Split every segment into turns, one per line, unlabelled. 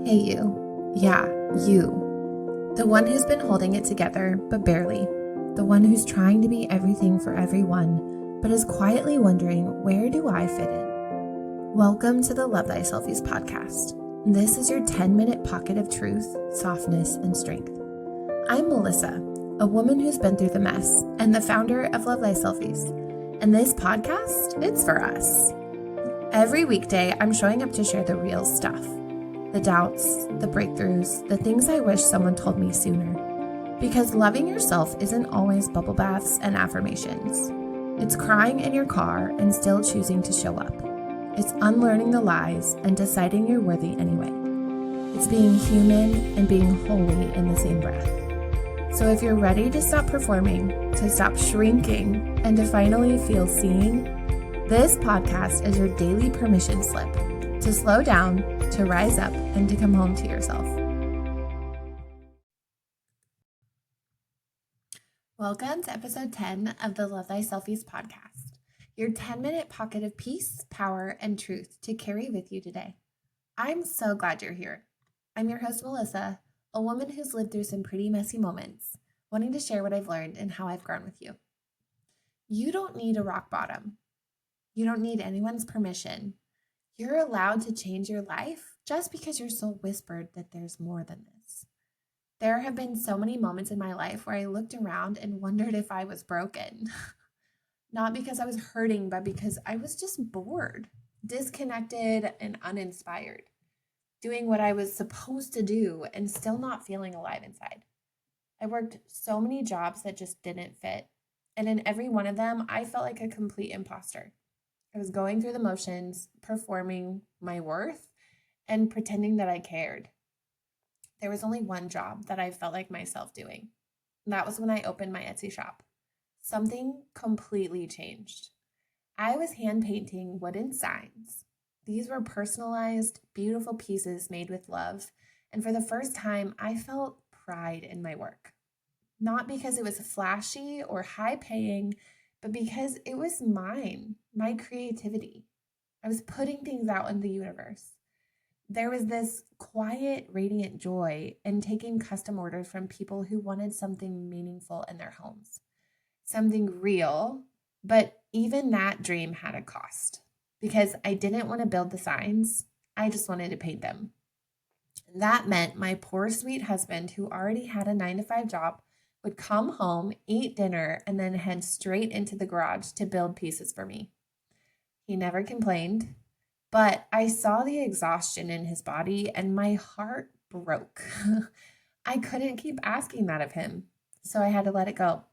Hey you. Yeah, you. The one who's been holding it together, but barely. The one who's trying to be everything for everyone, but is quietly wondering, where do I fit in? Welcome to the LoveThySelfies podcast. This is your 10-minute pocket of truth, softness, and strength. I'm Melissa, a woman who's been through the mess, and the founder of LoveThySelfies. And this podcast, it's for us. Every weekday, I'm showing up to share the real stuff. The doubts, the breakthroughs, the things I wish someone told me sooner. Because loving yourself isn't always bubble baths and affirmations. It's crying in your car and still choosing to show up. It's unlearning the lies and deciding you're worthy anyway. It's being human and being holy in the same breath. So if you're ready to stop performing, to stop shrinking, and to finally feel seen, this podcast is your daily permission slip to slow down, to rise up, and to come home to yourself. Welcome to episode 10 of the LoveThySelfies podcast, your 10-minute pocket of peace, power, and truth to carry with you today. I'm so glad you're here. I'm your host, Melissa, a woman who's lived through some pretty messy moments, wanting to share what I've learned and how I've grown with you. You don't need a rock bottom. You don't need anyone's permission. You're allowed to change your life just because your soul whispered that there's more than this. There have been so many moments in my life where I looked around and wondered if I was broken. Not because I was hurting, but because I was just bored, disconnected, and uninspired, doing what I was supposed to do and still not feeling alive inside. I worked so many jobs that just didn't fit, and in every one of them, I felt like a complete imposter. I was going through the motions, performing my worth, and pretending that I cared. There was only one job that I felt like myself doing. And that was when I opened my Etsy shop. Something completely changed. I was hand painting wooden signs. These were personalized, beautiful pieces made with love. And for the first time, I felt pride in my work. Not because it was flashy or high paying, but because it was mine, my creativity. I was putting things out in the universe. There was this quiet, radiant joy in taking custom orders from people who wanted something meaningful in their homes, something real, but even that dream had a cost because I didn't want to build the signs. I just wanted to paint them. And that meant my poor, sweet husband, who already had a 9-to-5 job, would come home, eat dinner, and then head straight into the garage to build pieces for me. He never complained, but I saw the exhaustion in his body and my heart broke. I couldn't keep asking that of him, so I had to let it go.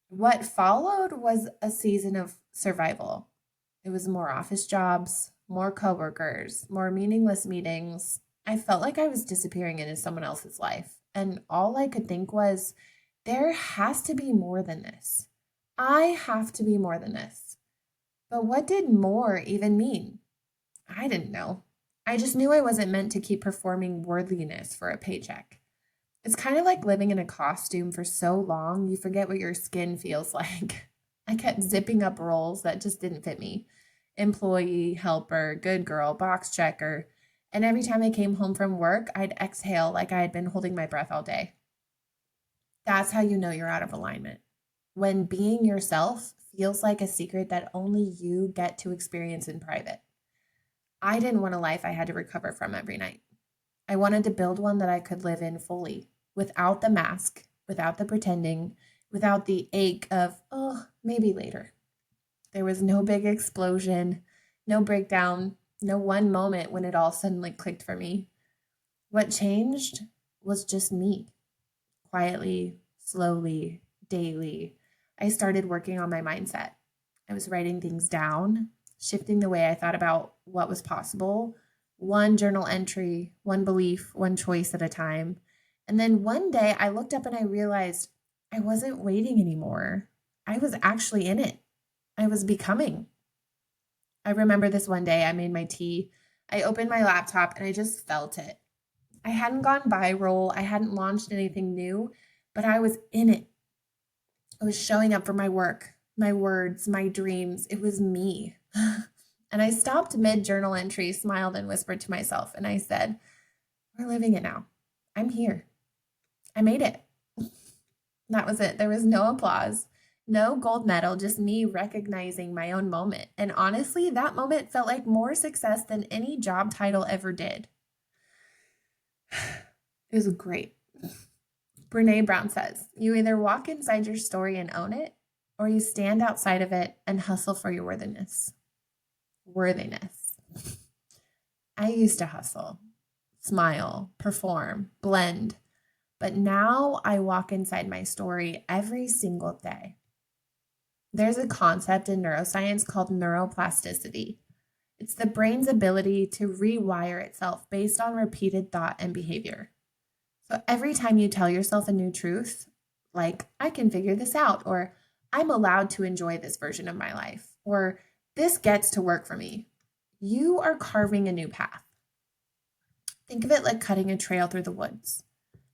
What followed was a season of survival. It was more office jobs, more coworkers, more meaningless meetings. I felt like I was disappearing into someone else's life. And all I could think was, there has to be more than this. I have to be more than this. But what did more even mean? I didn't know. I just knew I wasn't meant to keep performing worthiness for a paycheck. It's kind of like living in a costume for so long, you forget what your skin feels like. I kept zipping up roles that just didn't fit me. Employee, helper, good girl, box checker. And every time I came home from work, I'd exhale like I had been holding my breath all day. That's how you know you're out of alignment. When being yourself feels like a secret that only you get to experience in private. I didn't want a life I had to recover from every night. I wanted to build one that I could live in fully, without the mask, without the pretending, without the ache of, maybe later. There was no big explosion, no breakdown, no one moment when it all suddenly clicked for me. What changed was just me. Quietly, slowly, daily, I started working on my mindset. I was writing things down, shifting the way I thought about what was possible, one journal entry, one belief, one choice at a time. And then one day I looked up and I realized I wasn't waiting anymore. I was actually in it. I was becoming. I remember this one day I made my tea. I opened my laptop and I just felt it. I hadn't gone viral. I hadn't launched anything new, but I was in it. I was showing up for my work, my words, my dreams. It was me. And I stopped mid-journal entry, smiled and whispered to myself. And I said, We're living it now. I'm here. I made it. That was it. There was no applause, no gold medal, just me recognizing my own moment. And honestly, that moment felt like more success than any job title ever did. It was great. Brene Brown says, you either walk inside your story and own it, or you stand outside of it and hustle for your worthiness. Worthiness. I used to hustle, smile, perform, blend, but now I walk inside my story every single day. There's a concept in neuroscience called neuroplasticity. It's the brain's ability to rewire itself based on repeated thought and behavior. So every time you tell yourself a new truth, like, I can figure this out, or I'm allowed to enjoy this version of my life, or this gets to work for me, you are carving a new path. Think of it like cutting a trail through the woods.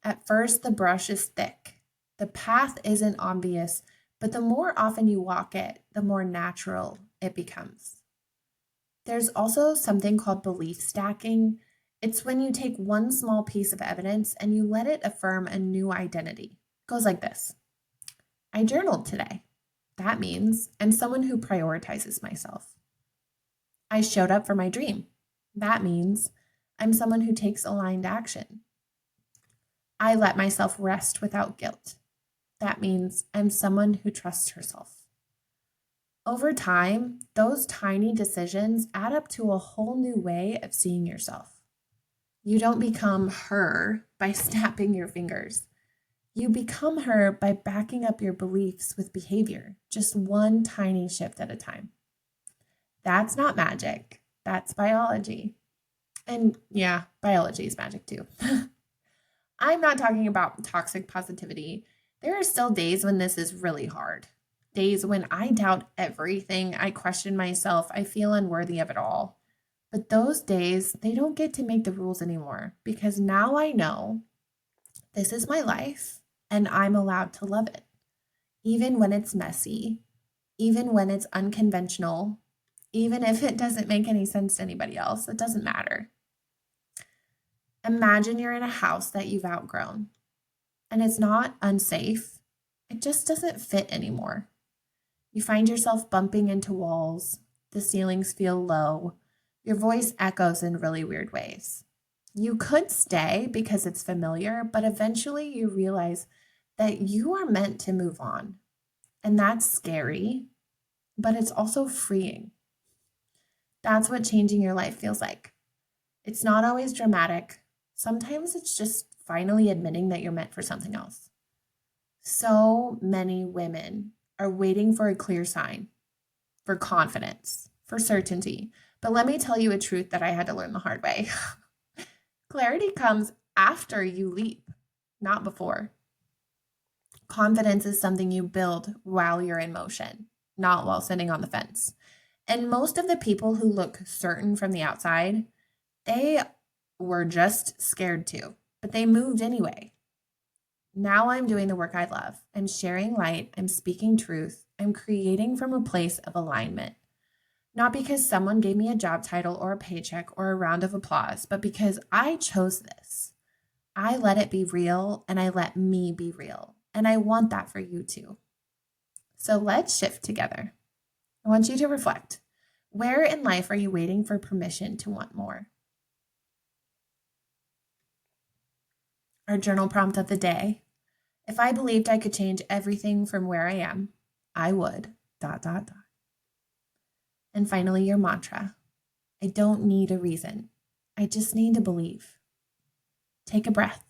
At first, the brush is thick. The path isn't obvious, but the more often you walk it, the more natural it becomes. There's also something called belief stacking. It's when you take one small piece of evidence and you let it affirm a new identity. It goes like this. I journaled today. That means I'm someone who prioritizes myself. I showed up for my dream. That means I'm someone who takes aligned action. I let myself rest without guilt. That means I'm someone who trusts herself. Over time, those tiny decisions add up to a whole new way of seeing yourself. You don't become her by snapping your fingers. You become her by backing up your beliefs with behavior, just one tiny shift at a time. That's not magic. That's biology. And yeah, biology is magic too. I'm not talking about toxic positivity. There are still days when this is really hard. Days when I doubt everything, I question myself, I feel unworthy of it all. But those days, they don't get to make the rules anymore because now I know this is my life and I'm allowed to love it. Even when it's messy, even when it's unconventional, even if it doesn't make any sense to anybody else, it doesn't matter. Imagine you're in a house that you've outgrown and it's not unsafe. It just doesn't fit anymore. You find yourself bumping into walls. The ceilings feel low. Your voice echoes in really weird ways. You could stay because it's familiar, but eventually you realize that you are meant to move on. And that's scary, but it's also freeing. That's what changing your life feels like. It's not always dramatic. Sometimes it's just finally admitting that you're meant for something else. So many women are waiting for a clear sign, for confidence, for certainty. But let me tell you a truth that I had to learn the hard way. Clarity comes after you leap, not before. Confidence is something you build while you're in motion, not while sitting on the fence. And most of the people who look certain from the outside, they were just scared too, but they moved anyway. Now I'm doing the work I love. I'm sharing light. I'm speaking truth. I'm creating from a place of alignment. Not because someone gave me a job title or a paycheck or a round of applause, but because I chose this. I let it be real and I let me be real. And I want that for you too. So let's shift together. I want you to reflect. Where in life are you waiting for permission to want more? Our journal prompt of the day. If I believed I could change everything from where I am, I would, ... And finally, your mantra. I don't need a reason. I just need to believe. Take a breath.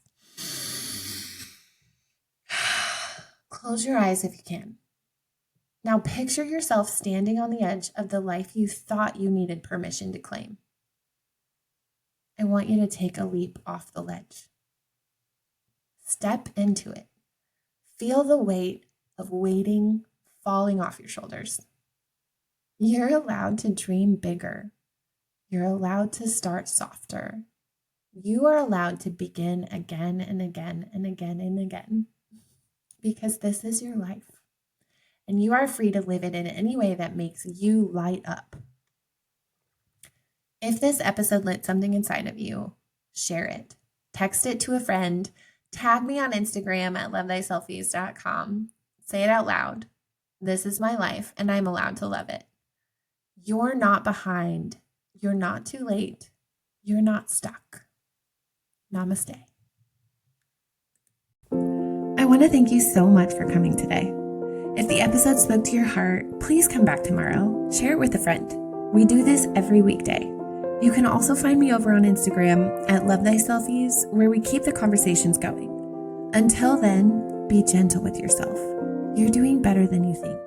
Close your eyes if you can. Now picture yourself standing on the edge of the life you thought you needed permission to claim. I want you to take a leap off the ledge. Step into it. Feel the weight of waiting falling off your shoulders. You're allowed to dream bigger. You're allowed to start softer. You are allowed to begin again and again and again and again, because this is your life. And you are free to live it in any way that makes you light up. If this episode lit something inside of you, share it. text it to a friend, tag me on Instagram at LoveThySelfies.com. Say it out loud. This is my life, and I'm allowed to love it. You're not behind. You're not too late. You're not stuck. Namaste. I want to thank you so much for coming today. If the episode spoke to your heart, please come back tomorrow. Share it with a friend. We do this every weekday. You can also find me over on Instagram at LoveThySelfies, where we keep the conversations going. Until then, be gentle with yourself. You're doing better than you think.